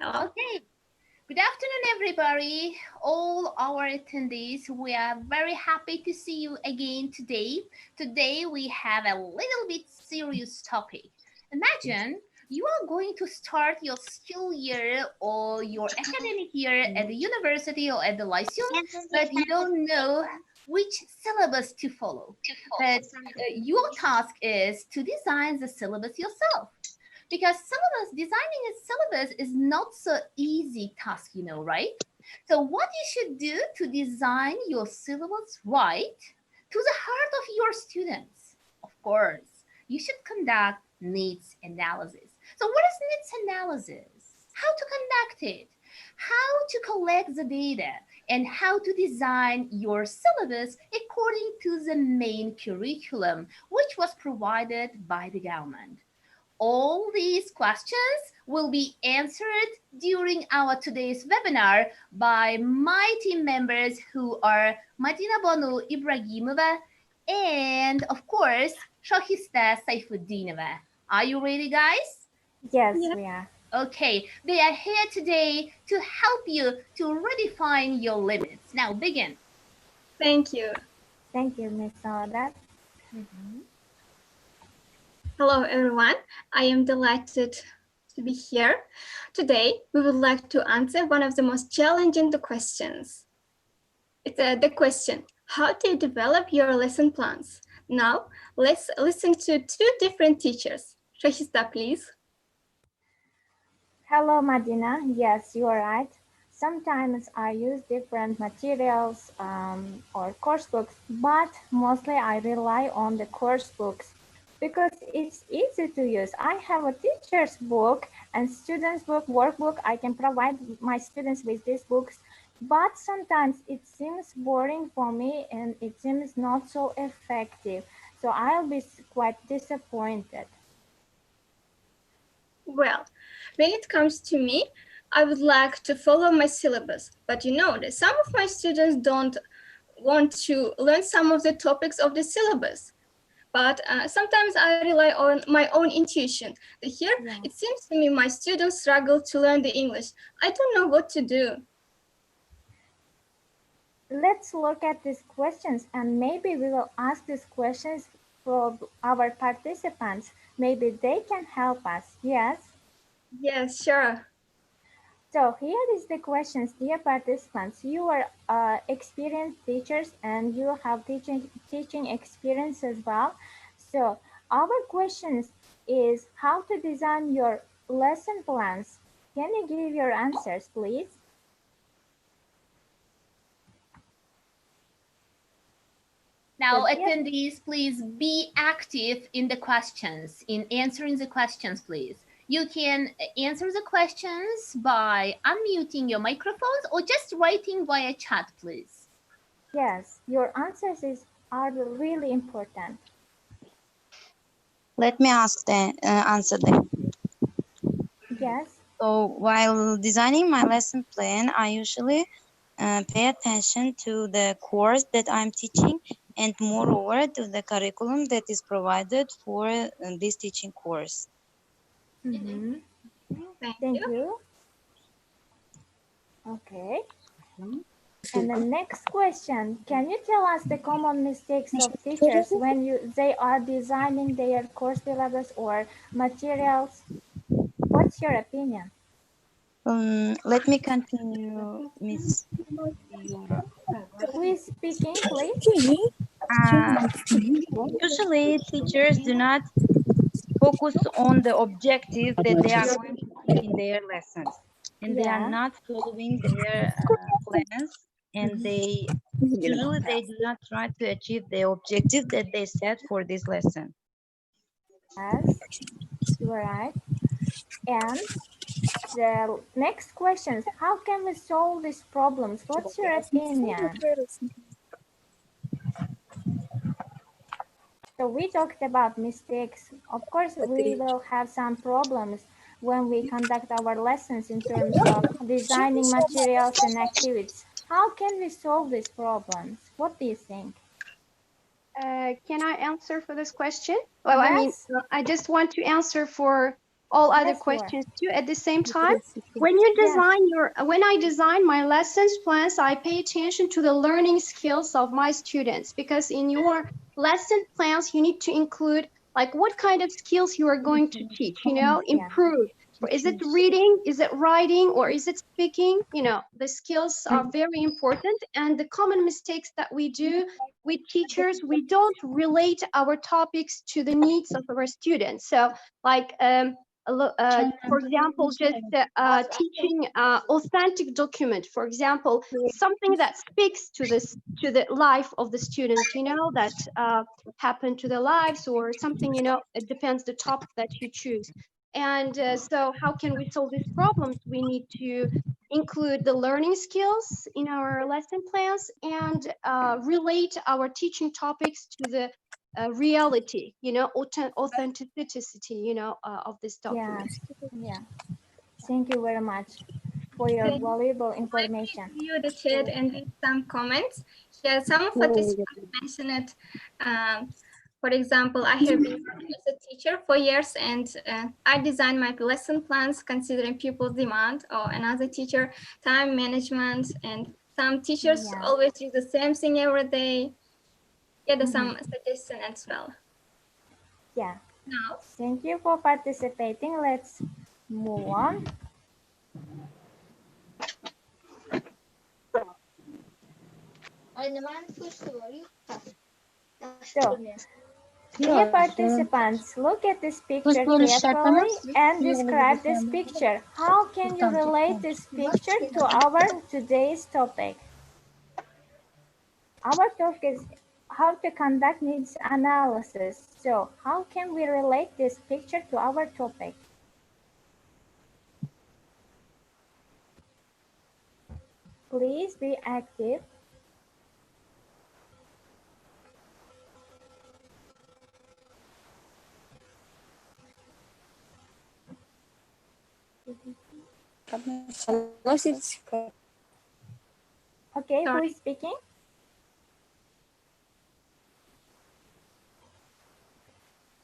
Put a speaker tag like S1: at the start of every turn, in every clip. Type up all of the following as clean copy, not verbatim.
S1: Hello.
S2: Okay. Good afternoon, everybody. All our attendees, we are very happy to see you again today. Today, we have a little bit serious topic. Imagine you are going to start your school year or your academic year at the university or at the lyceum, but you don't know which syllabus to follow. But your task is to design the syllabus yourself. Because designing a syllabus is not so easy task, right? So what you should do to design your syllabus right to the heart of your students? Of course, you should conduct needs analysis. So what is needs analysis? How to conduct it? How to collect the data and how to design your syllabus according to the main curriculum, which was provided by the government. All these questions will be answered during our today's webinar by my team members who are Madina Banu Ibrahimova and, of course, Shahista Saifuddinova. Are you ready, guys?
S3: Yes, we are.
S2: Okay, they are here today to help you to redefine your limits. Now, begin.
S1: Thank you.
S3: Thank you, Ms. Sadat.
S1: Hello, everyone. I am delighted to be here. Today, we would like to answer one of the most challenging questions. It's the question, how do you develop your lesson plans? Now, let's listen to two different teachers. Shahista, please.
S3: Hello, Madina. Yes, you are right. Sometimes I use different materials or course books, but mostly I rely on the course books because it's easy to use. I have a teacher's book and student's book, workbook. I can provide my students with these books, but sometimes it seems boring for me and it seems not so effective. So I'll be quite disappointed.
S1: Well, when it comes to me, I would like to follow my syllabus, but you know that some of my students don't want to learn some of the topics of the syllabus. But sometimes I rely on my own intuition. Here, it seems to me my students struggle to learn the English. I don't know what to do.
S3: Let's look at these questions and maybe we will ask these questions for our participants. Maybe they can help us, yes?
S1: Yes, sure.
S3: So here is the questions, dear participants. You are experienced teachers and you have teaching experience as well. So our questions is how to design your lesson plans. Can you give your answers, please?
S2: Now, attendees, please be active in the questions, in answering the questions, please. You can answer the questions by unmuting your microphones or just writing via chat, please.
S3: Yes, your answers are really important.
S4: Let me answer them.
S3: Yes.
S4: So while designing my lesson plan, I usually pay attention to the course that I'm teaching and moreover to the curriculum that is provided for this teaching course.
S3: Mm-hmm.
S1: Thank
S3: Thank
S1: you.
S3: you. Okay. And the next question, can you tell us the common mistakes of teachers when they are designing their course syllabus or materials? What's your opinion?
S4: Let me continue, Miss.
S3: Who is speaking, please?
S4: Usually, teachers do not focus on the objective that they are going to keep in their lessons, and they are not following their plans, and they usually do not try to achieve the objective that they set for this lesson.
S3: Yes, you are right. And the next question is, how can we solve these problems? What's your opinion? So we talked about mistakes. Of course, we will have some problems when we conduct our lessons in terms of designing materials and activities. How can we solve these problems? What do you think?
S5: Can I answer for this question? Well, yes. I mean, I just want to answer for all other
S3: Yes, you are.
S5: questions too at the same time. When you design when I design my lessons plans, I pay attention to the learning skills of my students, because in your lesson plans, you need to include like what kind of skills you are going to teach,
S3: Yeah.
S5: improve. Is it reading? Is it writing? Or is it speaking? The skills are very important. And the common mistakes that we do with teachers, we don't relate our topics to the needs of our students. So like, for example, just teaching authentic document, for example, something that speaks to the life of the student, that happen to their lives, or something, it depends the topic that you choose. And so how can we solve these problems? We need to include the learning skills in our lesson plans, and relate our teaching topics to the reality, authenticity, of this document.
S3: Yes. Yeah. Thank you very much for your
S1: Then
S3: valuable
S1: let me
S3: information.
S1: view the chat and read some comments. Here, some of participants mentioned it. For example, I have been working as a teacher for years, and I design my lesson plans considering pupils' demand, or another teacher, time management, and some teachers
S3: Yeah.
S1: always use the same thing every day. Yeah, there's some suggestion as well.
S3: Yeah.
S1: Now,
S3: Thank you for participating. Let's move on. So, dear participants, look at this picture carefully and describe this picture. How can you relate this picture to our today's topic? Our topic is how to conduct needs analysis. So, how can we relate this picture to our topic? Please be active. Okay, who
S1: sorry.
S3: is speaking?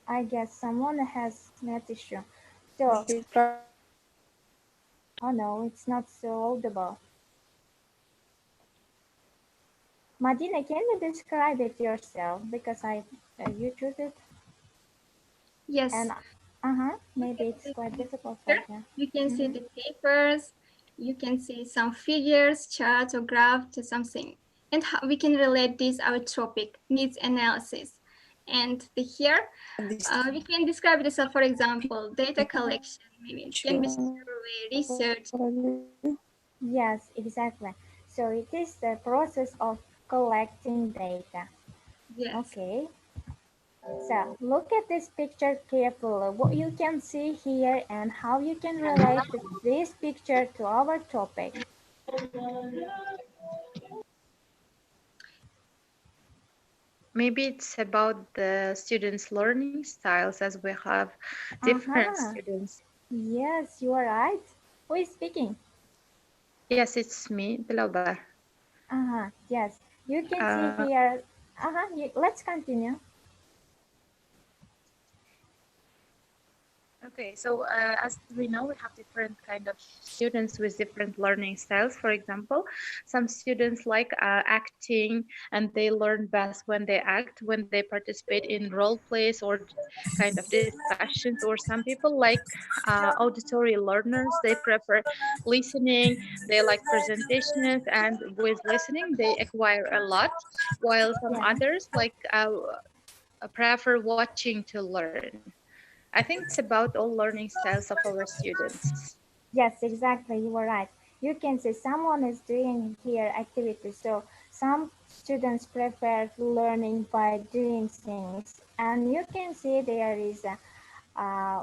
S3: I guess someone has net issue. So, oh no, it's not so audible. Madina, can you describe it yourself? Because you choose it,
S1: Yes.
S3: and maybe it's quite difficult for
S1: Here,
S3: you.
S1: you can see the papers, you can see some figures, charts, or graph to something. And how we can relate this our topic, needs analysis. And here, we can describe this, for example, data collection, maybe it can be survey, research.
S3: Yes, exactly. So it is the process of collecting data.
S1: Yes.
S3: Okay. So look at this picture carefully, what you can see here and how you can relate this picture to our topic.
S4: Maybe it's about the students' learning styles, as we have different
S3: Uh-huh.
S4: students.
S3: Yes, you are right. Who is speaking?
S4: Yes, it's me, Bilawbar.
S3: Yes. You can see
S4: Uh,
S3: here. Let's continue.
S4: Okay, so as we know, we have different kind of students with different learning styles. For example, some students like acting, and they learn best when they act, when they participate in role plays or kind of discussions. Or some people like auditory learners, they prefer listening, they like presentations, and with listening, they acquire a lot, while some
S3: Yeah.
S4: others like prefer watching to learn. I think it's about all learning styles of our students.
S3: Yes, exactly. You are right. You can see someone is doing here activities. So some students prefer learning by doing things, and you can see there is uh,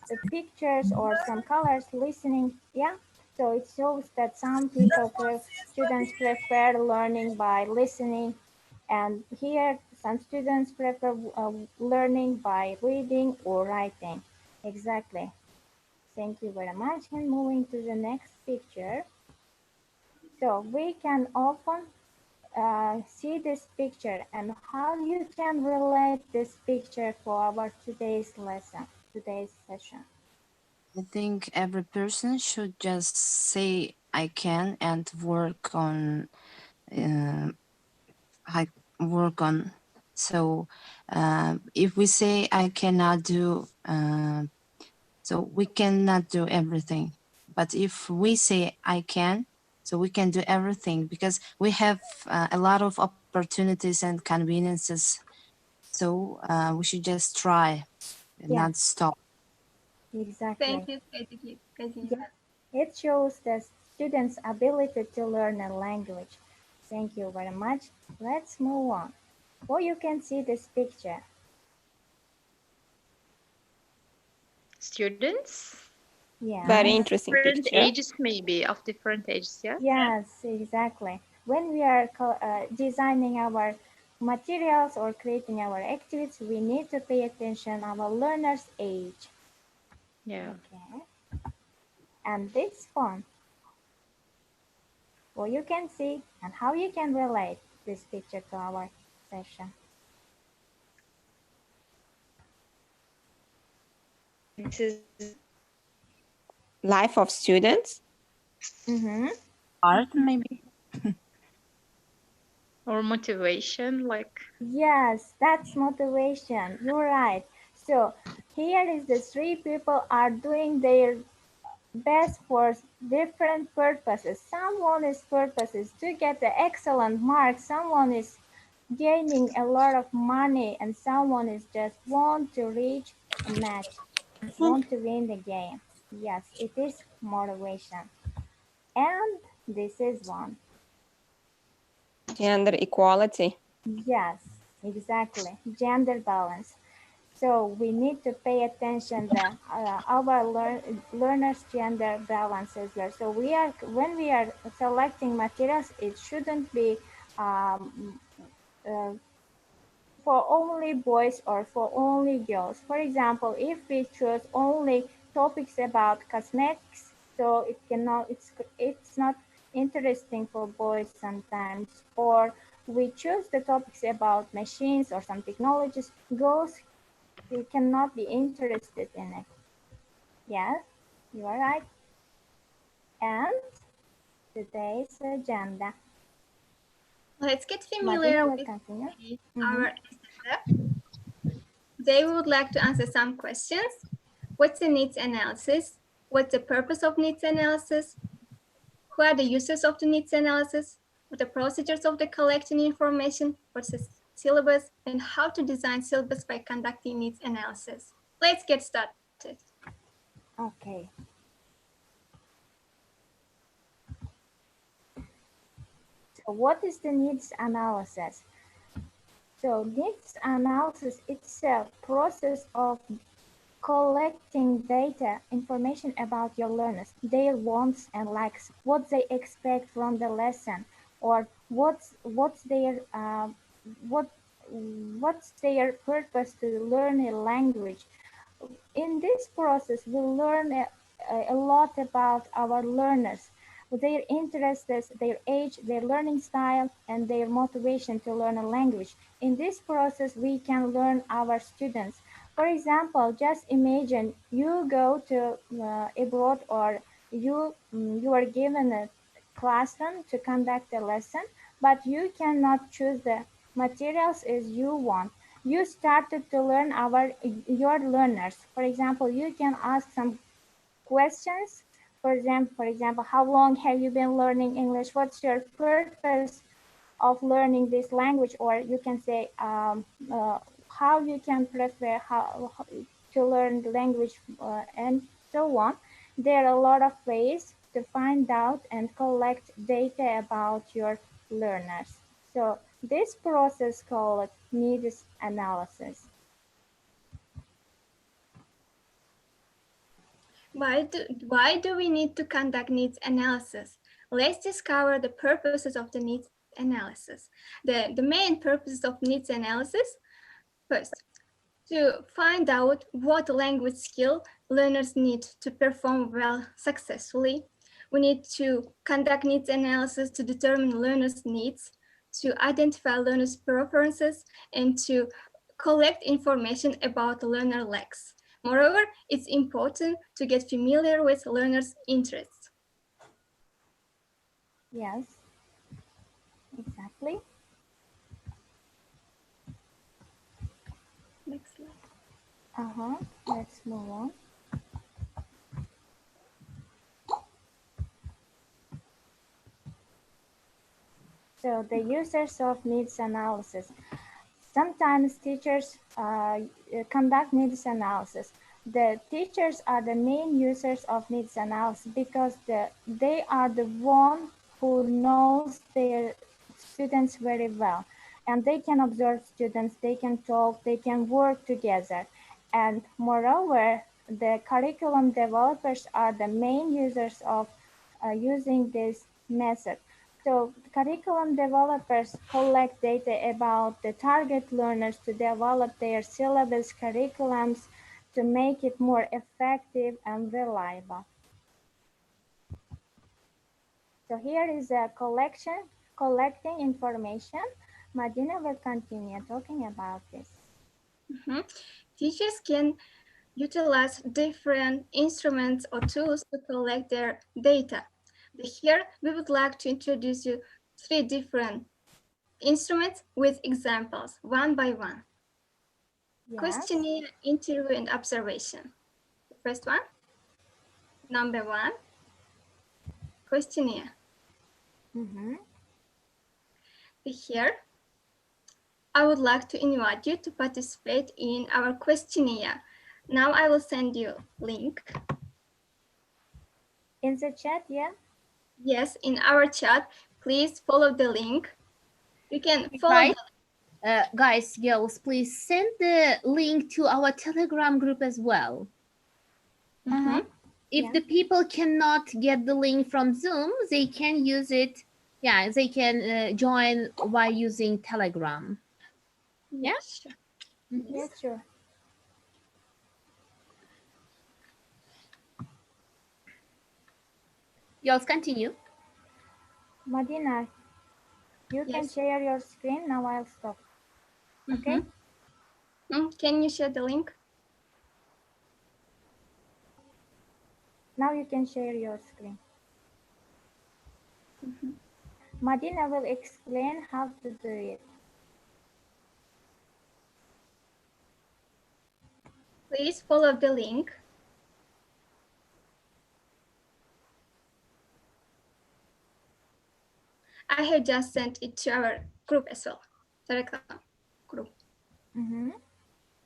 S3: the pictures or some colors listening. Yeah. So it shows that some students prefer learning by listening, and here some students prefer learning by reading or writing. Exactly. Thank you very much. And moving to the next picture. So we can often see this picture and how you can relate this picture for our today's lesson, today's session.
S6: I think every person should just say I can and uh, I work on. So if we say I cannot do, so we cannot do everything. But if we say I can, so we can do everything because we have a lot of opportunities and conveniences. So we should just try and not
S3: Yes,
S6: stop.
S3: exactly.
S1: Thank you, Katie.
S3: Yeah, it shows the student's ability to learn a language. Thank you very much. Let's move on. Oh, you can see this picture.
S7: Students,
S3: Yes,
S8: Very interesting
S7: different
S8: picture.
S7: ages, maybe of different ages, yeah.
S3: yes, exactly. When we are designing our materials or creating our activities, we need to pay attention our learner's age.
S7: Yeah.
S3: Okay, and this fun. Well, you can see and how you can relate this picture to our session.
S8: This is life of students.
S3: Mm-hmm.
S6: Art maybe.
S7: Or motivation, like
S3: Yes, that's motivation. You're right. So here is the three people are doing their best for different purposes. Someone is purpose is to get the excellent marks. Someone is gaining a lot of money, and someone is just want to reach a match, just want to win the game. Yes, it is motivation, and this is one.
S8: Gender equality.
S3: Yes, exactly. Gender balance. So we need to pay attention that our learners' gender balance is there. So we are when we are selecting materials, it shouldn't be um, uh, for only boys or for only girls. For example, if we choose only topics about cosmetics, so it's not interesting for boys sometimes. Or we choose the topics about machines or some technologies, girls cannot be interested in it. Yes, you are right. And today's agenda.
S1: Let's get
S3: Martina
S1: familiar
S3: will
S1: with
S3: continue.
S1: our agenda. Today we would like to answer some questions. What's the needs analysis? What's the purpose of needs analysis? Who are the users of the needs analysis? What are the procedures of the collecting information? What's the syllabus? And how to design syllabus by conducting needs analysis. Let's get started.
S3: Okay. So what is the needs analysis? So needs analysis it's a process of collecting data, information about your learners, their wants and likes, what they expect from the lesson, or what's their what what's their purpose to learn a language. In this process, we learn a lot about our learners, their interests, their age, their learning style, and their motivation to learn a language. In this process, we can learn our students. For example, just imagine you go to abroad or you are given a classroom to conduct a lesson, but you cannot choose the materials as you want. You started to learn your learners. For example, you can ask some questions. For example, how long have you been learning English? What's your purpose of learning this language? Or you can say how you can prefer how to learn the language and so on. There are a lot of ways to find out and collect data about your learners. So this process called needs analysis.
S1: Why do we need to conduct needs analysis? Let's discover the purposes of the needs analysis. The main purposes of needs analysis, first, to find out what language skill learners need to perform well successfully. We need to conduct needs analysis to determine learners' needs, to identify learners' preferences, and to collect information about learner lacks. Moreover, it's important to get familiar with learners' interests.
S3: Yes, exactly.
S1: Next slide.
S3: Let's move on. So the users of needs analysis. Sometimes teachers conduct needs analysis. The teachers are the main users of needs analysis because they are the one who knows their students very well. And they can observe students, they can talk, they can work together. And moreover, the curriculum developers are the main users of using this method. So curriculum developers collect data about the target learners to develop their syllabus curriculums to make it more effective and reliable. So here is a collecting information. Madina will continue talking about this.
S1: Teachers can utilize different instruments or tools to collect their data. Here, we would like to introduce you 3 different instruments with examples, one by one.
S3: Yes.
S1: Questionnaire, interview, and observation. The first one, number 1, questionnaire. Here, I would like to invite you to participate in our questionnaire. Now I will send you link.
S3: In the chat, yeah?
S1: Yes, in our chat, please follow the link. You can follow
S2: Guys, girls, please send the link to our Telegram group as well. If the people cannot get the link from Zoom, they can use it. Yeah, they can join by using Telegram. Yeah?
S1: Sure.
S3: Yes, sure.
S2: Girls, continue.
S3: Madina, you can share your screen. Now I'll stop. Okay?
S1: Can you share the link?
S3: Now you can share your screen. Madina will explain how to do it.
S1: Please follow the link. I have just sent it to our group as well, Telegram group.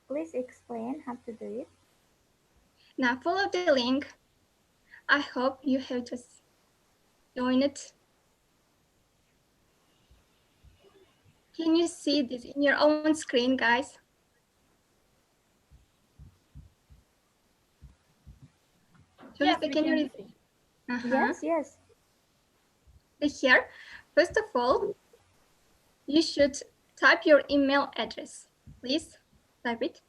S3: Please explain how to do it.
S1: Now follow the link. I hope you have just joined it. Can you see this in your own screen, guys?
S2: Yes, we
S1: can you
S2: can
S1: read?
S3: Yes, yes.
S1: Here, first of all, you should type your email address. Please type it.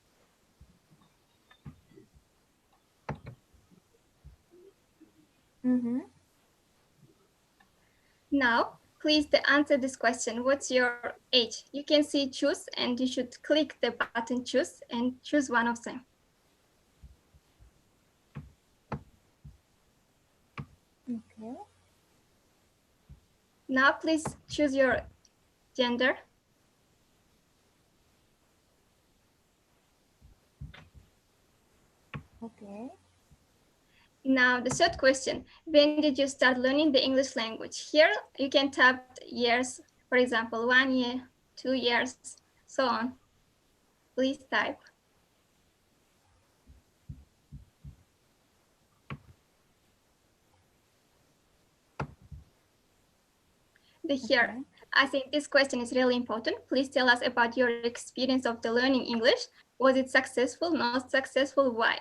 S1: Now, please answer this question. What's your age? You can see choose and you should click the button choose and choose one of them.
S3: Okay.
S1: Now, please choose your gender.
S3: Okay.
S1: Now, the third question, when did you start learning the English language? Here, you can type years, for example, 1 year, 2 years, so on. Please type. Here, I think this question is really important. Please tell us about your experience of the learning English. Was it successful, not successful, why?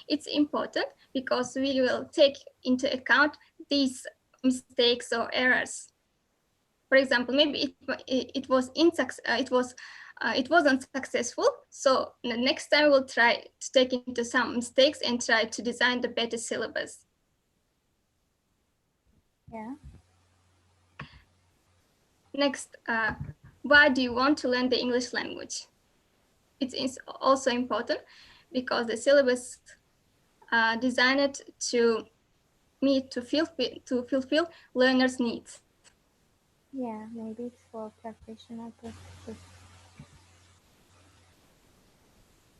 S1: It's important because we will take into account these mistakes or errors. For example, maybe it wasn't successful. So the next time we'll try to take into some mistakes and try to design the better syllabus.
S3: Yeah.
S1: Next, why do you want to learn the English language? It is also important because the syllabus designed to fulfill learners' needs.
S3: Yeah, maybe it's for professional purposes.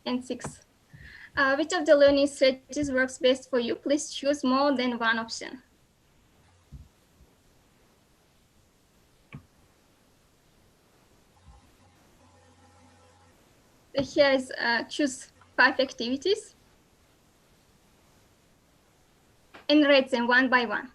S1: And 6. Which of the learning strategies works best for you? Please choose more than one option. So here is choose 5 activities and rate them one by one.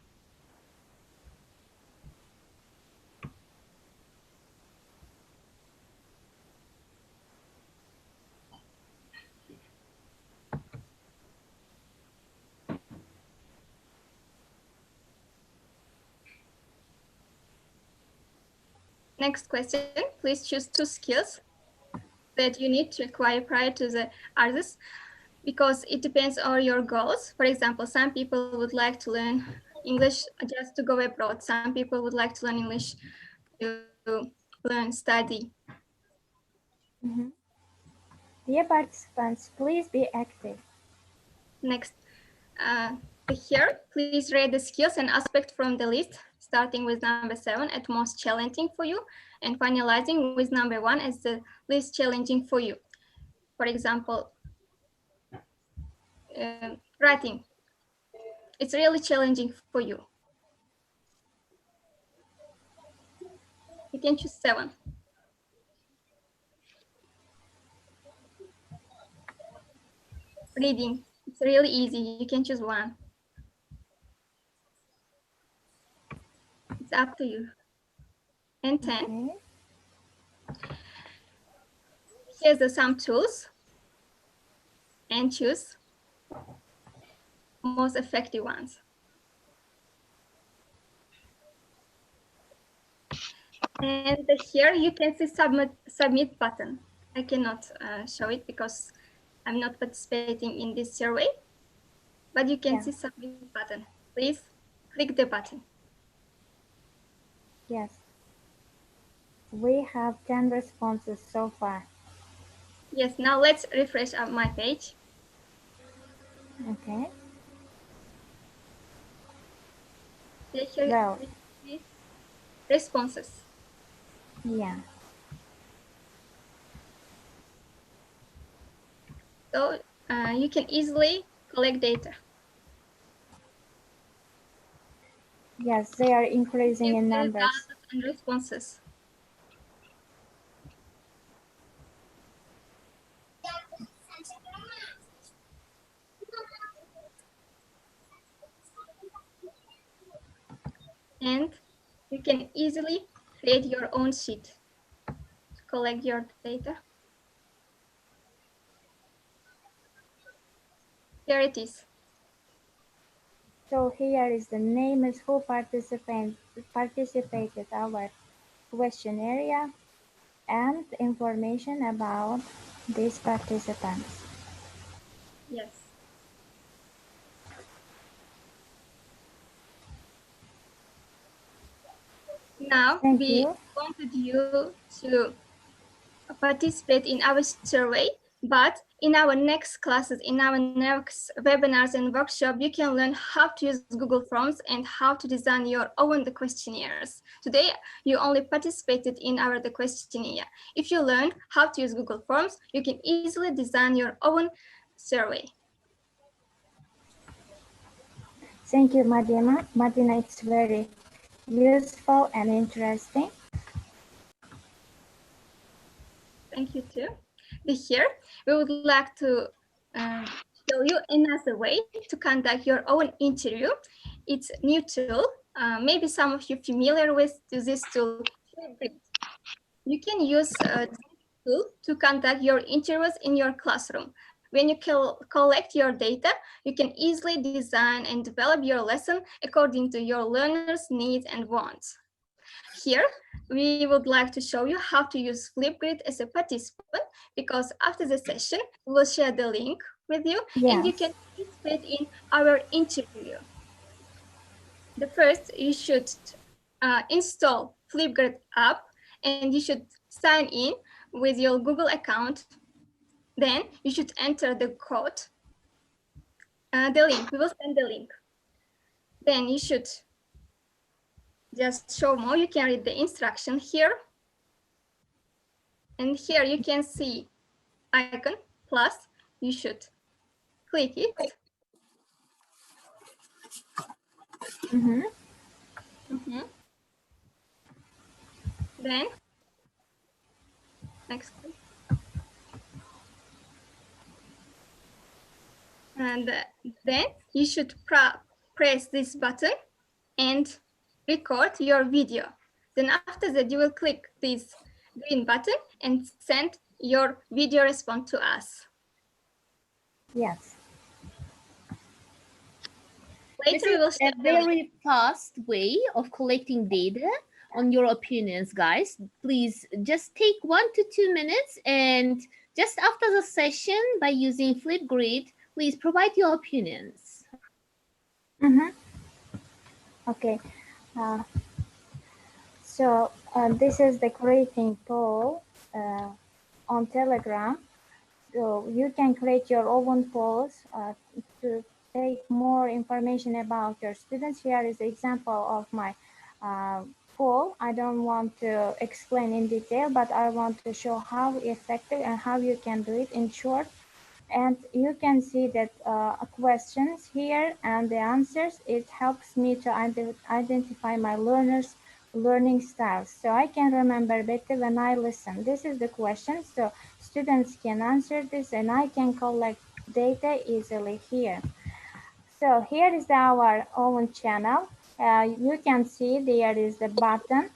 S1: Next question, please choose 2 skills that you need to acquire prior to the others, because it depends on your goals. For example, some people would like to learn English just to go abroad. Some people would like to learn English to learn, study.
S3: Mm-hmm. Dear participants, please be active.
S1: Next, here, please rate the skills and aspects from the list, starting with number 7 at most challenging for you, and finalizing with number 1 as the least challenging for you. For example, writing. It's really challenging for you. You can choose 7. Reading. It's really easy. You can choose 1. It's up to you. And 10.
S3: Okay.
S1: Here's the some tools. And choose most effective ones. And here you can see submit button. I cannot show it because I'm not participating in this survey, but you can see submit button. Please click the button.
S3: Yes. We have 10 responses so far.
S1: Yes, now let's refresh my page.
S3: Okay.
S1: Here
S3: Well,
S1: responses.
S3: yeah.
S1: So you can easily collect data.
S3: Yes, they are increasing in numbers.
S1: Results and responses. And you can easily create your own sheet to collect your data. Here it is.
S3: So here is the names who participated our questionnaire and information about these participants.
S1: Yes. Now we wanted you to participate in our survey, but in our next classes, in our next webinars and workshop, you can learn how to use Google Forms and how to design your own questionnaires. Today, you only participated in our questionnaire. If you learn how to use Google Forms, you can easily design your own survey.
S3: Thank you, Madina. Madina, it's very useful and interesting.
S1: Thank you too. Here, we would like to show you another way to conduct your own interview. It's a new tool. Maybe some of you familiar with this tool. You can use this tool to conduct your interviews in your classroom. When you collect your data, you can easily design and develop your lesson according to your learners' needs and wants. Here, we would like to show you how to use Flipgrid as a participant, because after the session, we'll share the link with you and you can participate in our interview. The first, you should install Flipgrid app and you should sign in with your Google account. Then you should enter the code, the link. We will send the link. Then you should just show more. You can read the instruction here. And here you can see icon plus. You should click it.
S3: Mm-hmm.
S1: Then next. And then you should press this button and record your video. Then after that, you will click this green button and send your video response to us.
S3: Yes.
S2: This
S1: Later, we
S2: is
S1: will
S2: a
S1: share the link.
S2: very fast way of collecting data on your opinions, guys. Please just take 1 to 2 minutes, and just after the session, by using Flipgrid, please provide your opinions.
S3: Mm-hmm. Okay. Uh, this is the creating poll on Telegram. So you can create your own polls to take more information about your students. Here is an example of my poll. I don't want to explain in detail, but I want to show how effective and how you can do it in short. And you can see that questions here and the answers, it helps me to identify my learners' learning styles. So I can remember better when I listen. This is the question. So students can answer this and I can collect data easily here. So here is our own channel. You can see there is the button.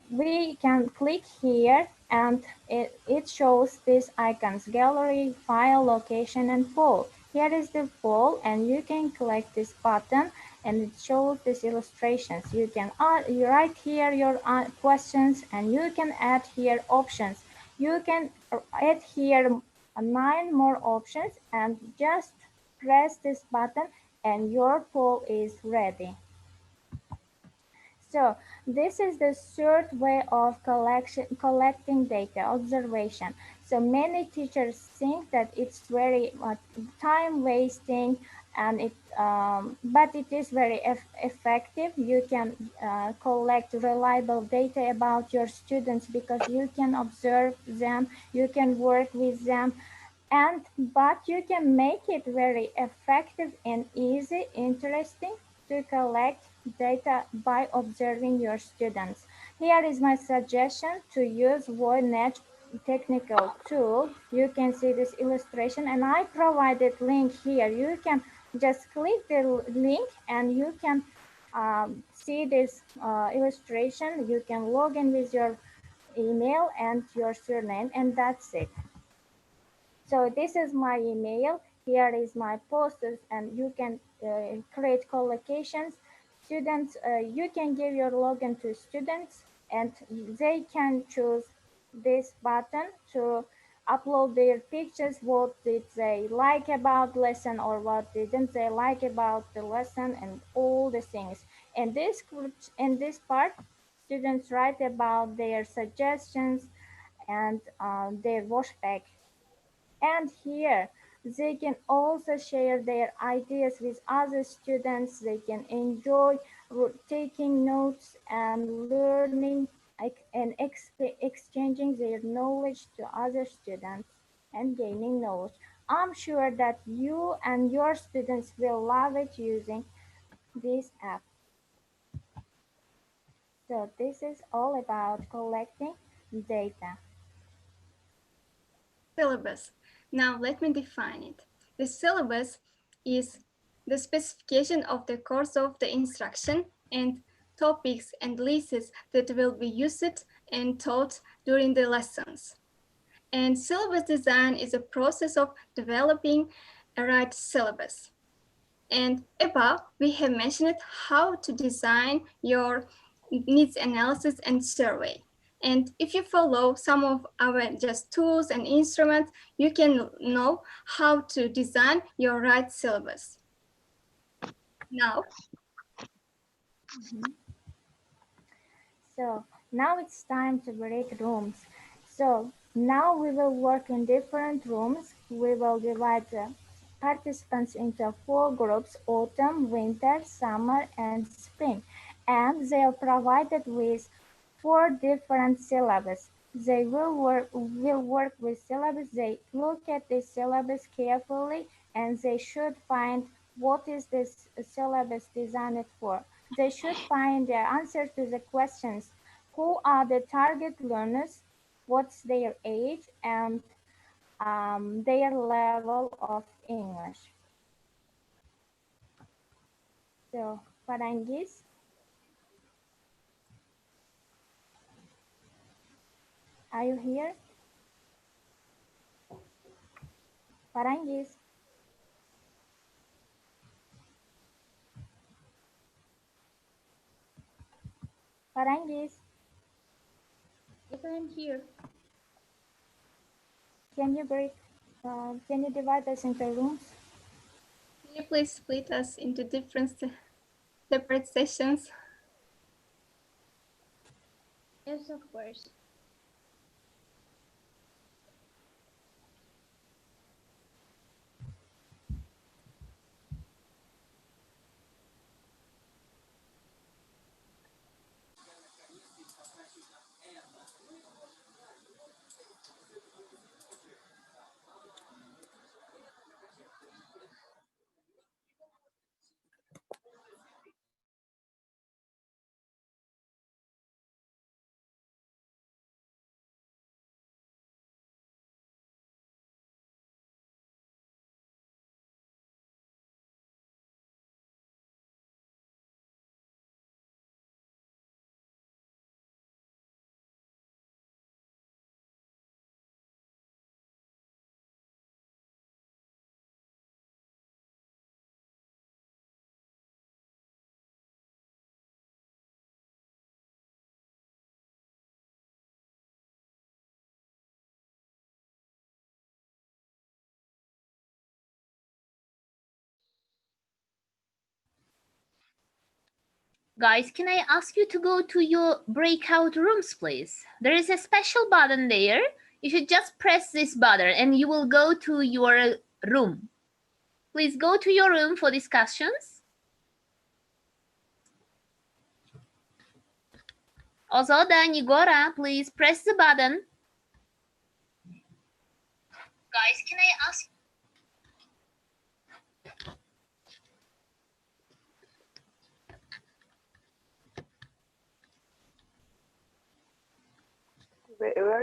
S3: We can click here and it shows these icons: gallery, file, location, and poll. Here is the poll, and you can click this button and it shows these illustrations. You can you write here your questions, and you can add here options. You can add here 9 more options and just press this button and your poll is ready. So this is the third way of collecting data, observation. So many teachers think that it's very time wasting, and but it is very effective. You can collect reliable data about your students because you can observe them, you can work with them, but you can make it very effective and easy, interesting to collect data by observing your students. Here is my suggestion to use VoidNet technical tool. You can see this illustration, and I provided link here. You can just click the link and you can see this illustration. You can log in with your email and your surname, and that's it. So this is my email. Here is my posters, and you can create collocations. Students, you can give your login to students, and they can choose this button to upload their pictures. What did they like about lesson, or what didn't they like about the lesson, and all the things. And in this part, students write about their suggestions and their washback. And here, they can also share their ideas with other students. They can enjoy taking notes and learning and exchanging their knowledge to other students and gaining knowledge. I'm sure that you and your students will love it using this app. So this is all about collecting data.
S1: Syllabus. Now let me define it. The syllabus is the specification of the course of the instruction and topics and lists that will be used and taught during the lessons. And syllabus design is a process of developing a right syllabus. And above, we have mentioned how to design your needs analysis and survey. And if you follow some of our just tools and instruments, you can know how to design your right syllabus. Now,
S3: So now it's time to break rooms. So Now we will work in different rooms. We will divide the participants into 4 groups: autumn, winter, summer, and spring. And they are provided with 4 different syllabus. They will work with syllabus. They look at the syllabus carefully and they should find what is this syllabus designed for. They should find the answer to the questions: who are the target learners, what's their age, and their level of English. So, Farangis, are you here? Farangis, Farangis,
S2: Yes, I am here.
S3: can you divide us into rooms?
S1: Can you please split us into different separate sessions?
S2: Yes, of course. Guys, can I ask you to go to your breakout rooms, please? There is a special button there. You should just press this button and you will go to your room. Please go to your room for discussions. Ozoda, Nigora, please press the button. Guys, can I ask?
S9: Where?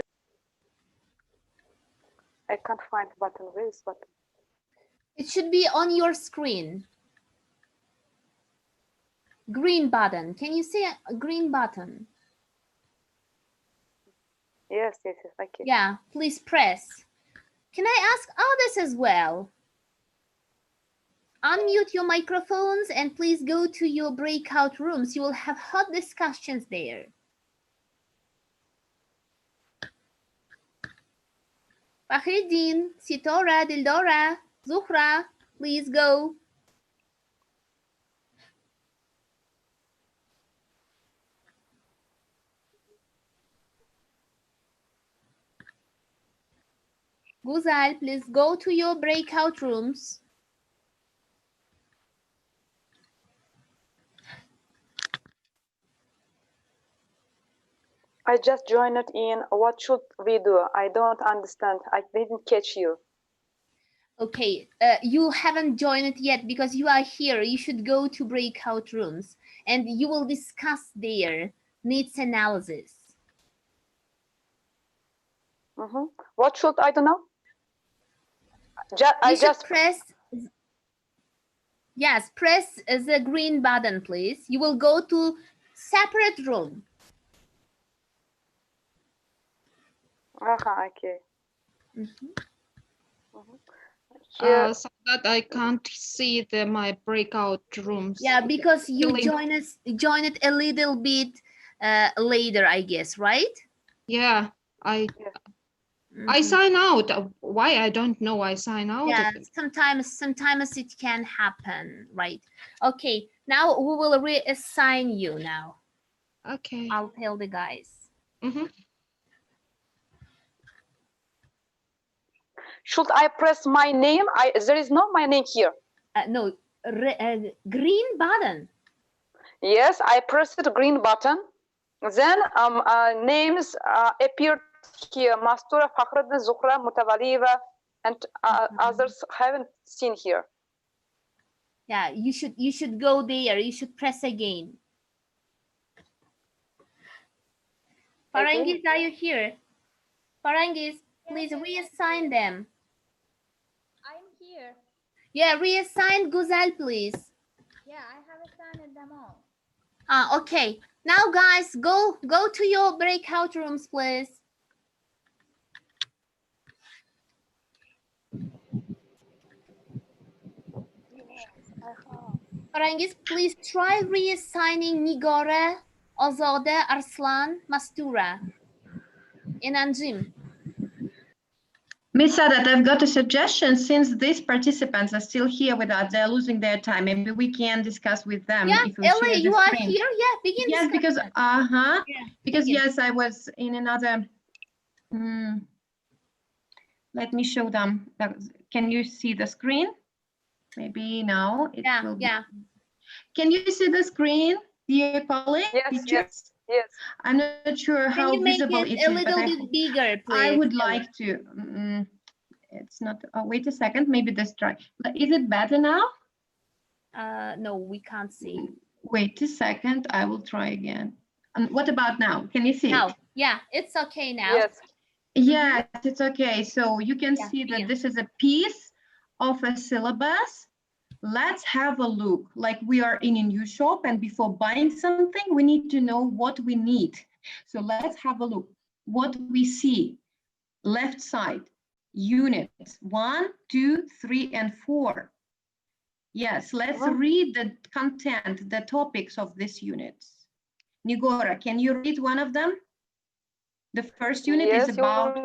S9: I can't find button. Where is button?
S2: It should be on your screen. Green button. Can you see a green button?
S9: Yes, yes, yes. Okay.
S2: Yeah, please press. Can I ask others as well? Unmute your microphones and please go to your breakout rooms. You will have hot discussions there. Fakhreddin, Sitora, Dildora, Zuhra, please go. Guzal, please go to your breakout rooms.
S9: I just joined it in. What should we do? I don't understand. I didn't catch you.
S2: Okay, you haven't joined it yet because you are here. You should go to breakout rooms and you will discuss their needs analysis.
S9: What should I do now?
S2: You should press, yes, press the green button, please. You will go to separate room.
S9: Okay.
S10: So that I can't see my breakout rooms.
S2: Yeah, because you join it a little bit later, I guess, right?
S10: Yeah, I sign out. Why? I don't know. I sign out.
S2: Yeah, sometimes it can happen, right? Okay, now we will reassign you now.
S10: Okay.
S2: I'll tell the guys.
S9: Should I press my name? There is no my name here.
S2: No, green button.
S9: Yes, I pressed the green button. Then names appeared here. Mastura, Fakhruddin, Zuhra, Mutawallieva, and others haven't seen here.
S2: Yeah, you should go there. You should press again. Farangis, are you here? Farangis, please reassign them.
S11: I'm here.
S2: Yeah, reassign Guzal, please.
S11: Yeah, I have assigned them all.
S2: Okay. Now, guys, go to your breakout rooms, please. Farangis, please try reassigning Nigora, Azade, Arslan, Mastura, and Anjim.
S12: Miss Sadat, I've got a suggestion. Since these participants are still here with us, they're losing their time. Maybe we can discuss with them.
S2: Yeah,
S12: if we
S2: Ella,
S12: share the
S2: you are
S12: screen.
S2: here. Yeah, begin.
S12: Yes, because
S2: Yeah,
S12: because
S2: begin.
S12: yes, I was in another. Let me show them. Can you see the screen? Maybe now it will be.
S2: Yeah.
S12: Can you see the screen, dear colleague?
S9: Yes.
S12: I'm not sure
S2: Can
S12: how
S2: you make
S12: visible
S2: it
S12: it
S2: a
S12: is, but
S2: little bit bigger, please?
S12: I would like to. It's not. Oh, wait a second. Maybe this try. Is it better now?
S2: No, we can't see.
S12: Wait a second. I will try again. What about now? Can you see
S2: Now,
S12: it?
S2: yeah, it's okay now.
S9: Yes.
S12: Yes, it's okay. So you can see that this is a piece of a syllabus. Let's have a look. Like we are in a new shop, and before buying something, we need to know what we need. So let's have a look. What we see, left side, units 1, 2, 3, and 4. Yes, let's read the content, the topics of these units. Nigora, can you read one of them? The first unit is about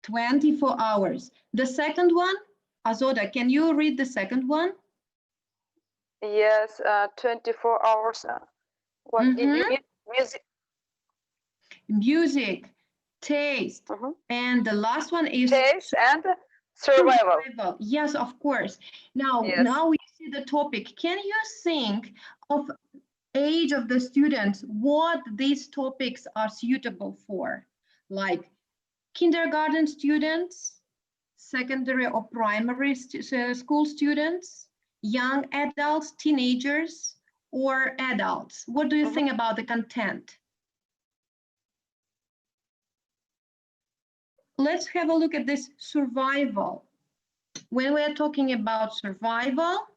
S12: 24 hours. The second one, Azoda, can you read the second one?
S9: Yes, 24 hours. What did you mean? Music,
S12: taste, and the last one is
S9: taste and survival.
S12: Yes, of course. Now, now we see the topic. Can you think of age of the students, what these topics are suitable for? Like kindergarten students, secondary or primary school students, young adults, teenagers, or adults? What do you think about the content? Let's have a look at this survival. When we're talking about survival,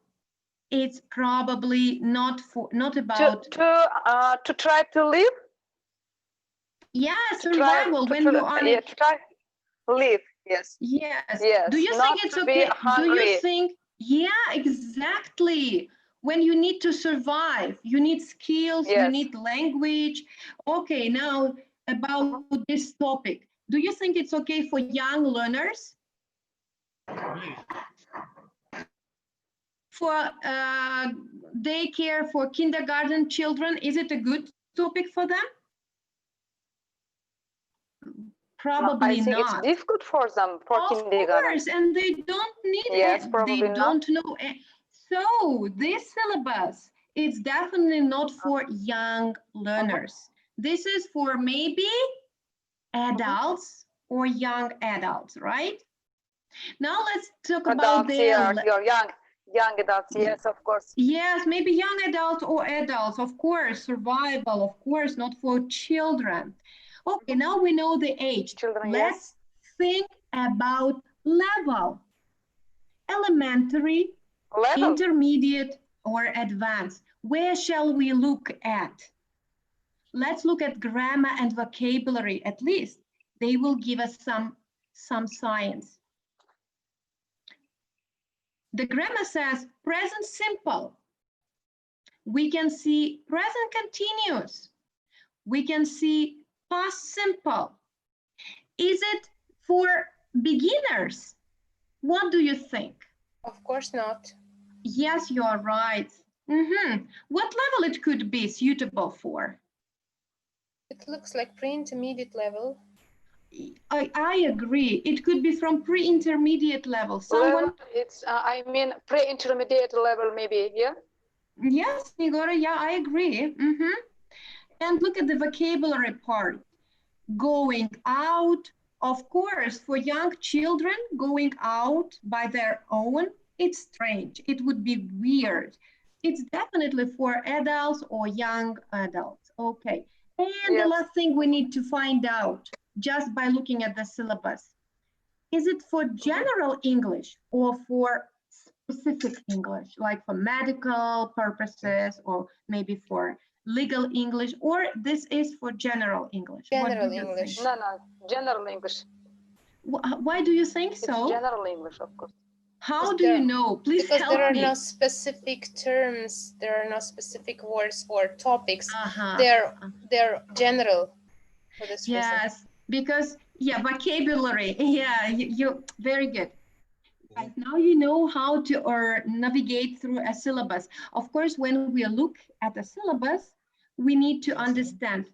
S12: it's probably not about
S9: to try to live.
S12: Yeah, survival. When you are
S9: to try live. Yes.
S12: Yes.
S9: Yes.
S12: Do you think it's okay? Do you think? Yeah, exactly. When you need to survive, you need skills, you need language. Okay, now about this topic. Do you think it's okay for young learners? For daycare, for kindergarten children, is it a good topic for them? Probably
S9: I think
S12: not.
S9: It's difficult for them for kindergarten.
S12: Of course, and they don't need it. They don't know it. So this syllabus is definitely not for young learners. This is for maybe adults or young adults, right? Now let's talk about the
S9: young adults. Yes, of course.
S12: Yes, maybe young adults or adults, of course. Survival, of course, not for children. Okay, now we know the age. Let's think about level. Elementary, intermediate, or advanced. Where shall we look at? Let's look at grammar and vocabulary, at least. They will give us some science. The grammar says present simple. We can see present continuous. We can see past simple. Is it for beginners? What do you think?
S11: Of course not.
S12: Yes, you are right. What level it could be suitable for?
S11: It looks like pre-intermediate level.
S12: I agree. It could be from pre-intermediate level. Someone.
S9: It's I mean pre-intermediate level maybe. Yeah.
S12: Yes, Nigora. Yeah, I agree. And look at the vocabulary part. Going out, of course, for young children, going out by their own, it's strange. It would be weird. It's definitely for adults or young adults. Okay. And the last thing we need to find out just by looking at the syllabus, is it for general English or for specific English, like for medical purposes or maybe for legal English, or this is for general English?
S11: General English.
S9: No, general English.
S12: Why do you think so?
S9: It's general English, of course.
S12: How do you know? Please
S11: because
S12: help
S11: there are
S12: me.
S11: no specific terms, there are no specific words or topics. They're general for this reason.
S12: Yes, because vocabulary. Yeah, you very good. Right, now you know how to navigate through a syllabus. Of course, when we look at a syllabus, we need to understand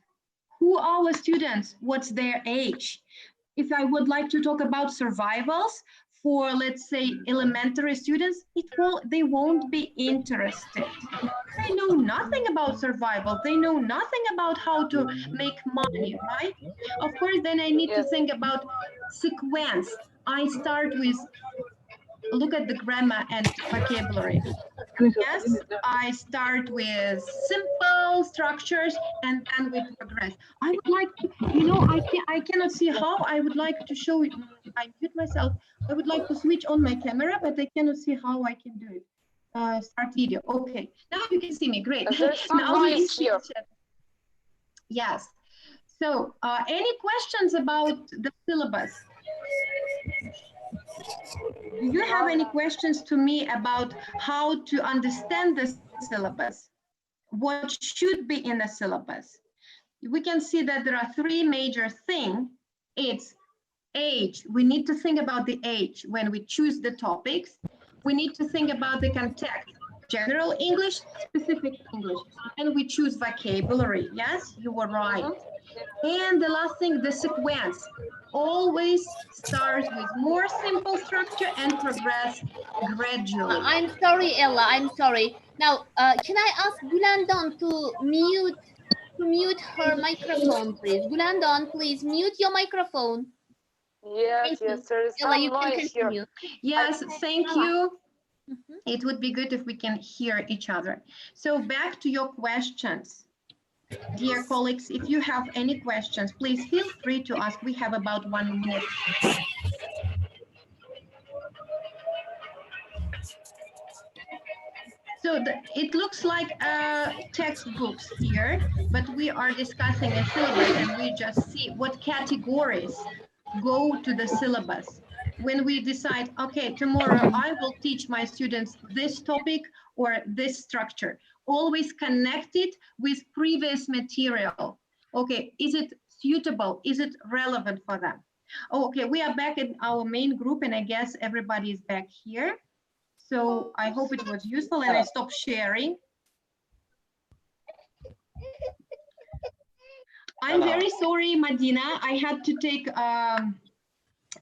S12: who are our students, what's their age. If I would like to talk about survivals for, let's say, elementary students, they won't be interested. They know nothing about survival. They know nothing about how to make money, right? Of course, then I need to think about sequence. I start with, look at the grammar and vocabulary. Yes, I start with simple structures and then we progress. I would like to, I cannot see how. I would like to show it. I mute myself. I would like to switch on my camera, but I cannot see how I can do it. Start video. Okay, now you can see me. Great. Now we see each other. Yes. So, any questions about the syllabus? Do you have any questions to me about how to understand the syllabus? What should be in the syllabus? We can see that there are three major things. It's age. We need to think about the age when we choose the topics. We need to think about the context. General English, specific English. And we choose vocabulary. Yes, you were right. And the last thing, the sequence. Always start with more simple structure and progress gradually.
S2: I'm sorry, Ella. I'm sorry. Now, can I ask Gulandon to mute her microphone, please? Gulandon, please mute your microphone.
S9: Yes, there is
S2: Ella,
S9: some
S2: you can
S9: noise here.
S2: continue.
S12: Yes, thank you. It would be good if we can hear each other. So back to your questions. Dear colleagues, if you have any questions, please feel free to ask. We have about 1 minute. So it looks like textbooks here, but we are discussing a syllabus and we just see what categories go to the syllabus. When we decide, okay, tomorrow I will teach my students this topic or this structure, always connect it with previous material. Okay, is it suitable? Is it relevant for them? Okay, we are back in our main group and I guess everybody is back here. So I hope it was useful and I stopped sharing. I'm very sorry, Madina. I had to take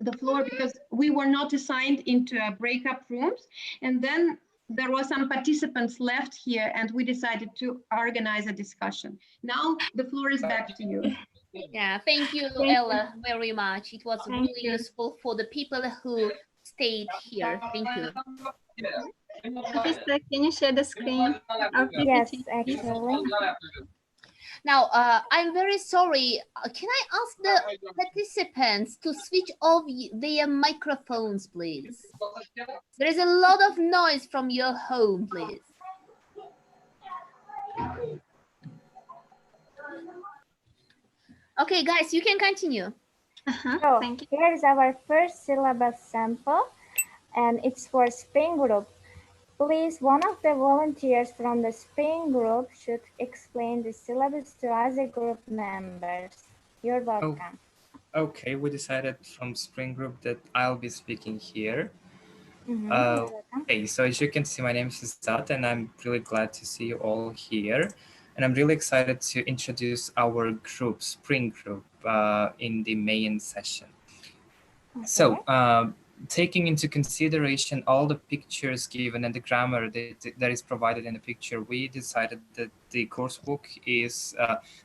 S12: the floor because we were not assigned into breakout rooms. And then there were some participants left here and we decided to organize a discussion. Now the floor is back to you.
S2: Yeah, thank you, Ella, very much. It was really useful for the people who stayed here. Thank you.
S1: Sister, can you share the screen?
S3: Yes, actually.
S2: Now, I'm very sorry. Can I ask the participants to switch off their microphones, please? There is a lot of noise from your home, please. Okay, guys, you can continue.
S3: So here's our first syllabus sample, and it's for Spring Group. Please, one of the volunteers from the Spring Group should explain the syllabus to other group members. You're welcome.
S13: Okay, we decided from Spring Group that I'll be speaking here. Okay, so as you can see, my name is Zat, and I'm really glad to see you all here. And I'm really excited to introduce our group, Spring Group, in the main session.
S3: Okay.
S13: So, taking into consideration all the pictures given and the grammar that is provided in the picture, we decided that the course book is,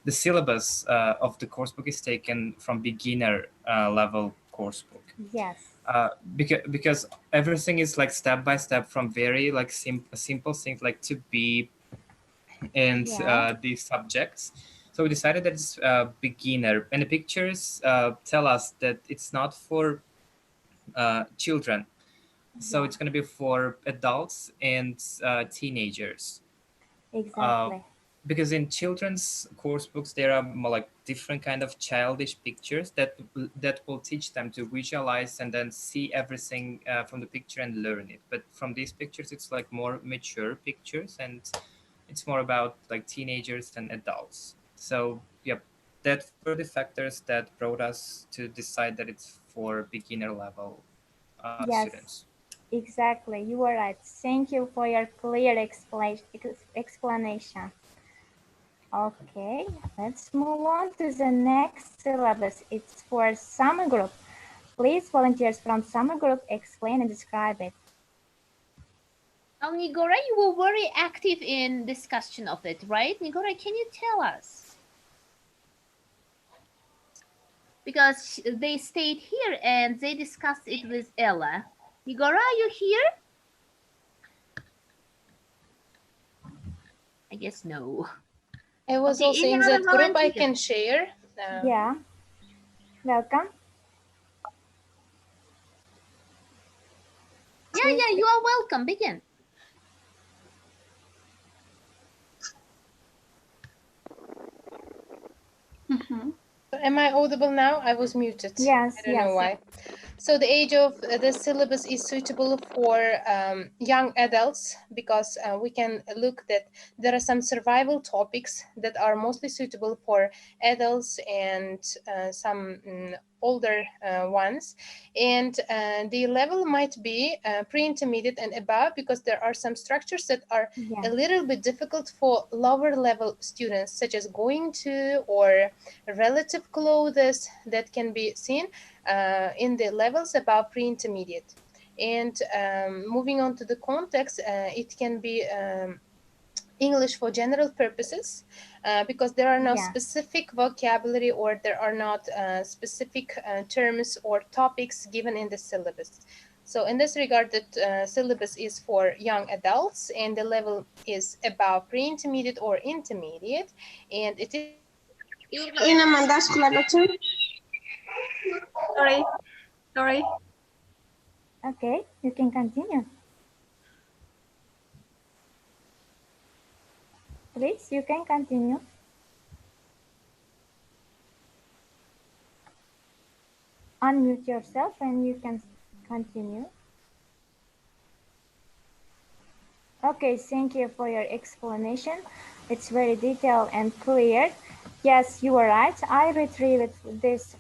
S13: the syllabus of the course book is taken from beginner level course book.
S3: Yes.
S13: Because everything is like step by step from very like simple things like to be and
S3: Yeah.
S13: these subjects. So we decided that it's beginner, and the pictures tell us that it's not for children. So
S3: Yeah.
S13: it's going to be for adults and teenagers. Uh,
S3: Exactly.
S13: because in children's course books there are more like different kind of childish pictures that will teach them to visualize and then see everything from the picture and learn it. But from these pictures it's like more mature pictures, and it's more about like teenagers and adults. So yep, that were the factors that brought us to decide that it's for beginner level
S3: Yes.
S13: students.
S3: Exactly. You are right. Thank you for your clear explanation. Okay, let's move on to the next syllabus. It's for summer group. Please, volunteers from summer group, explain and describe it.
S2: Oh, Nigora, you were very active in discussion of it, right? Nigora, can you tell us? Because they stayed here and they discussed it with Ella. Nigora, are you here? I guess no.
S11: I was
S2: Okay,
S11: also
S2: any
S11: in
S2: other
S11: that group. I
S2: volunteer?
S11: can share.
S3: Yeah, welcome.
S2: Yeah, you are welcome. Begin.
S11: Am I audible now? I was muted.
S3: Yes,
S11: I don't know
S3: yes.
S11: why. So the age of the syllabus is suitable for young adults because we can look that there are some survival topics that are mostly suitable for adults and some older ones. And the level might be pre-intermediate and above because there are some structures that are
S3: Yeah.
S11: a little bit difficult for lower level students, such as going to or relative clothes that can be seen in the levels above pre-intermediate. And moving on to the context, it can be English for general purposes because there are no
S3: Yeah.
S11: specific vocabulary or there are not specific terms or topics given in the syllabus. So in this regard, the syllabus is for young adults and the level is above pre-intermediate or intermediate, and it is
S1: Sorry.
S3: Okay, you can continue. Please, you can continue. Unmute yourself and you can continue. Okay, thank you for your explanation. It's very detailed and clear. Yes, you are right. I retrieved this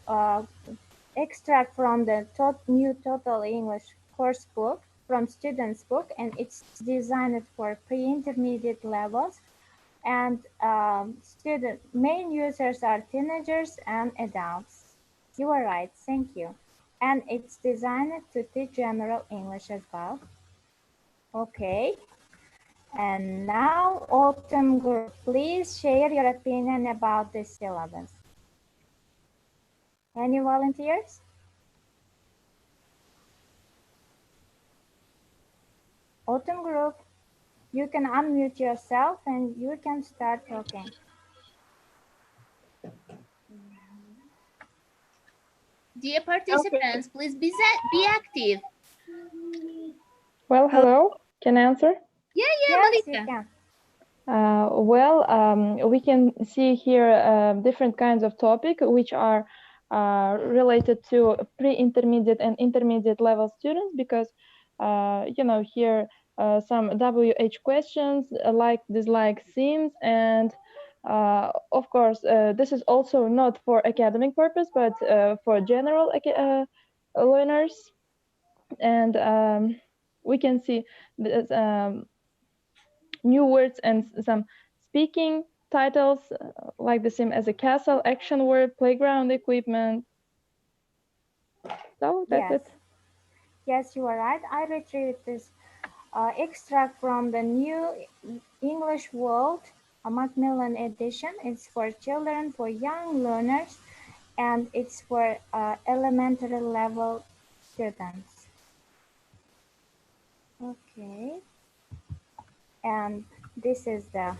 S3: extract from the new Total English course book from students book, and it's designed for pre-intermediate levels, and student main users are teenagers and adults. You are right, thank you. And it's designed to teach general English as well. Okay, and now Autumn Group, please share your opinion about the syllabus. Any volunteers? Autumn Group, you can unmute yourself and you can start talking.
S2: Dear participants, please be active.
S14: Well, hello. Can I answer?
S2: Yeah,
S3: Yes,
S2: Malika.
S3: you can.
S14: We can see here different kinds of topic which are related to pre-intermediate and intermediate level students because here some WH questions like dislike themes, and of course this is also not for academic purpose but for general learners, and we can see this, new words and some speaking titles like the same as a castle, action word, playground equipment. So that's
S3: Yes.
S14: it.
S3: Yes, you are right. I retrieved this extract from the New English World, a Macmillan edition. It's for children, for young learners, and it's for elementary level students. Okay. And this is the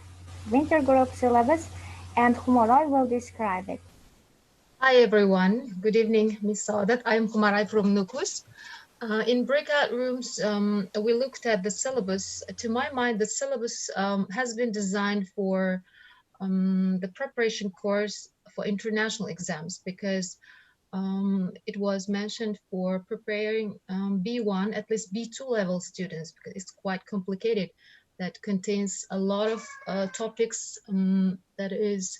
S3: winter group syllabus, and Humoroy will describe it.
S15: Hi everyone, good evening, Ms. Saudat. I am Humarai from Nukus. In breakout rooms, we looked at the syllabus. To my mind, the syllabus has been designed for the preparation course for international exams because it was mentioned for preparing B1, at least B2 level students, because it's quite complicated. That contains a lot of topics that is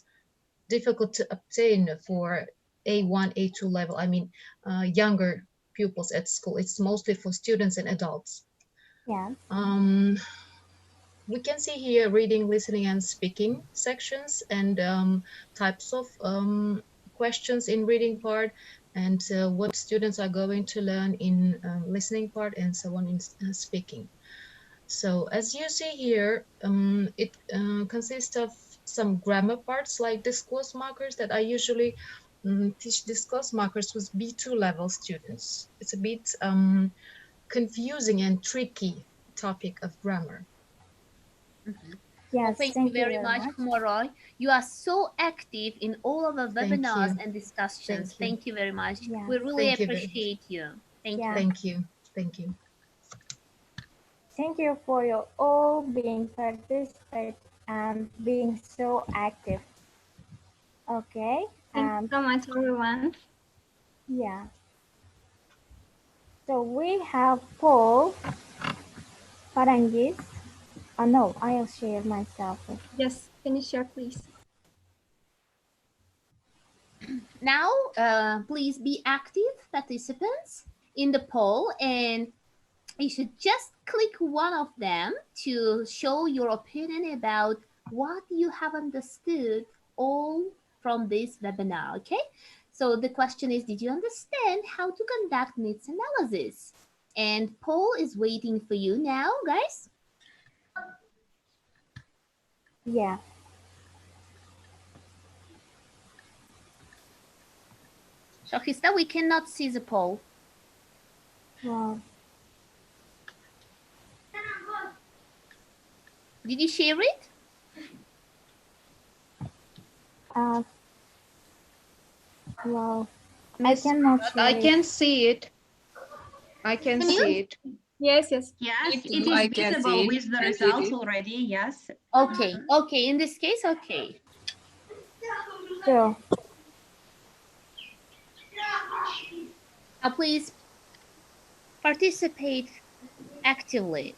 S15: difficult to obtain for A1, A2 level. I mean, younger pupils at school. It's mostly for students and adults.
S3: Yes.
S15: We can see here reading, listening, and speaking sections and types of questions in reading part and what students are going to learn in listening part and so on in speaking. So as you see here, it consists of some grammar parts like discourse markers that I usually teach discourse markers with B2 level students. It's a bit confusing and tricky topic of grammar.
S2: Well,
S3: Yes,
S2: thank you
S3: thank you
S2: very
S3: very
S2: much,
S3: much.
S2: Humoroy. You are so active in all of the
S15: Thank
S2: webinars
S15: you.
S2: and discussions.
S15: Thank you.
S2: Thank you very much.
S3: Yes.
S2: We really
S15: Thank you.
S2: appreciate you. Thank
S3: Yeah.
S2: you.
S15: Thank you. Thank you.
S3: Thank you for your all being participate and being so active. Okay.
S1: Thank you so much, everyone.
S3: Yeah. So we have Paul Parangis. Oh no, I'll share myself.
S1: Yes, can you share, please?
S2: Now, please be active participants in the poll, and you should just click one of them to show your opinion about what you have understood all from this webinar, okay? So the question is, did you understand how to conduct needs analysis? And Paul is waiting for you now, guys.
S3: Yeah.
S2: Shakista, we cannot see the poll.
S3: Wow.
S2: Did you share it?
S3: Wow.
S10: I
S3: cannot share
S10: I
S3: it.
S10: can see it. I can see it.
S1: Yes, yes.
S12: Yes,
S1: Me
S12: it
S1: too.
S12: is
S1: I can
S12: visible
S1: see it.
S12: with the
S1: I see
S12: results
S1: it.
S12: already. Yes.
S2: Okay, okay. In this case, okay.
S3: So,
S2: now please participate actively.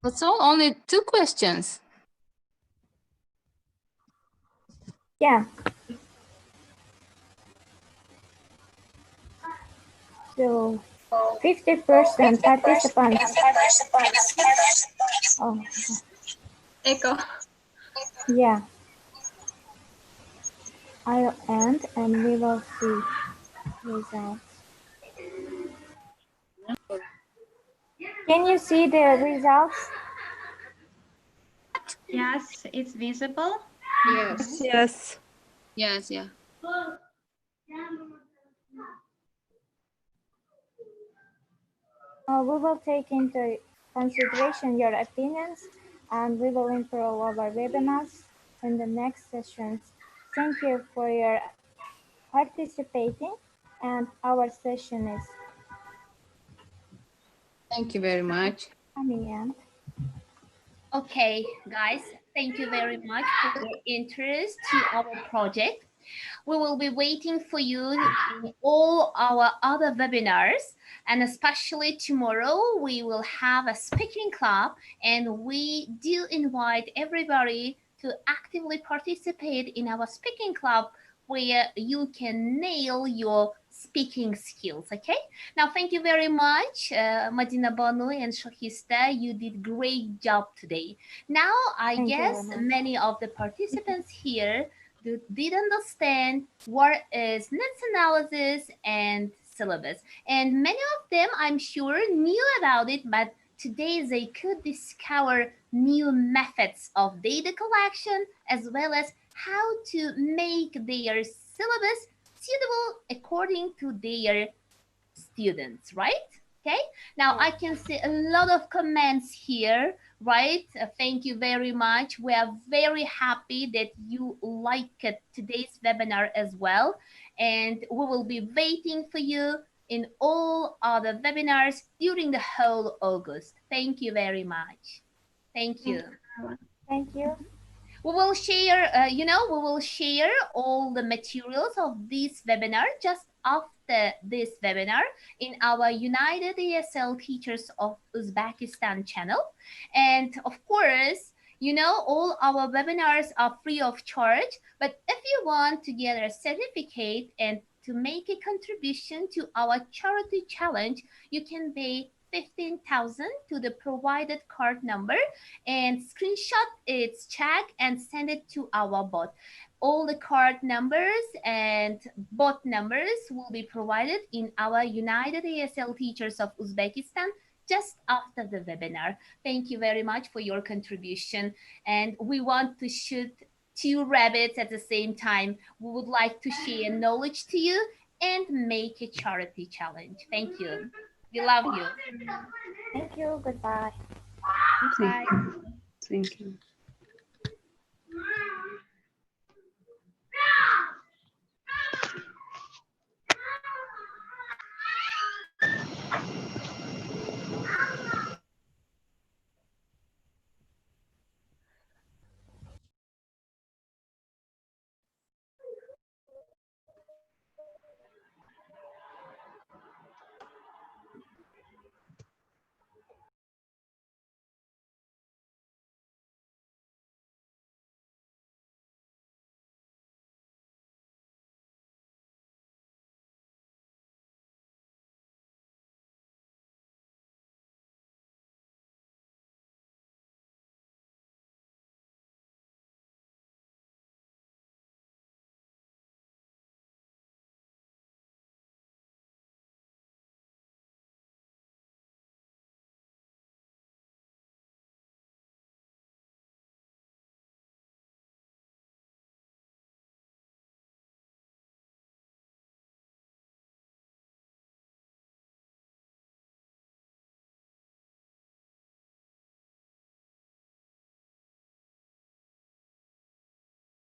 S6: That's all. Only 2 questions.
S3: yeah. So, 50% participants. Oh,
S1: Echo.
S3: yeah. I'll end and we will see results. Can you see the results?
S12: Yes, it's visible.
S10: Yes.
S8: Yes.
S6: Yes, yeah.
S3: We will take into consideration your opinions and we will improve our webinars in the next sessions. Thank you for your participating, and our session is
S10: Thank you very much.
S3: coming end.
S2: Okay, guys, thank you very much for your interest to our project. We will be waiting for you in all our other webinars, and especially tomorrow we will have a speaking club, and we do invite everybody to actively participate in our speaking club where you can nail your speaking skills. Okay, now thank you very much, Madina Banu and Shahista. You did great job today. Now I
S3: Thank you very
S2: guess
S3: much.
S2: many of the participants here did understand what is needs analysis and syllabus, and many of them I'm sure knew about it, but today they could discover new methods of data collection as well as how to make their syllabus suitable according to their students, right? Okay, now I can see a lot of comments here, right? Thank you very much. We are very happy that you liked today's webinar as well. And we will be waiting for you in all other webinars during the whole August. Thank you very much. Thank you.
S3: Thank you.
S2: We will share, we will share all the materials of this webinar just after this webinar in our United ESL Teachers of Uzbekistan channel. And of course, all our webinars are free of charge, but if you want to get a certificate and to make a contribution to our charity challenge, you can pay 15,000 to the provided card number and screenshot its check and send it to our bot. All the card numbers and bot numbers will be provided in our United ESL Teachers of Uzbekistan just after the webinar. Thank you very much for your contribution. And we want to shoot 2 rabbits at the same time. We would like to share knowledge to you and make a charity challenge. Thank you. We love you.
S3: Thank you. Goodbye.
S2: Bye.
S16: Thank you.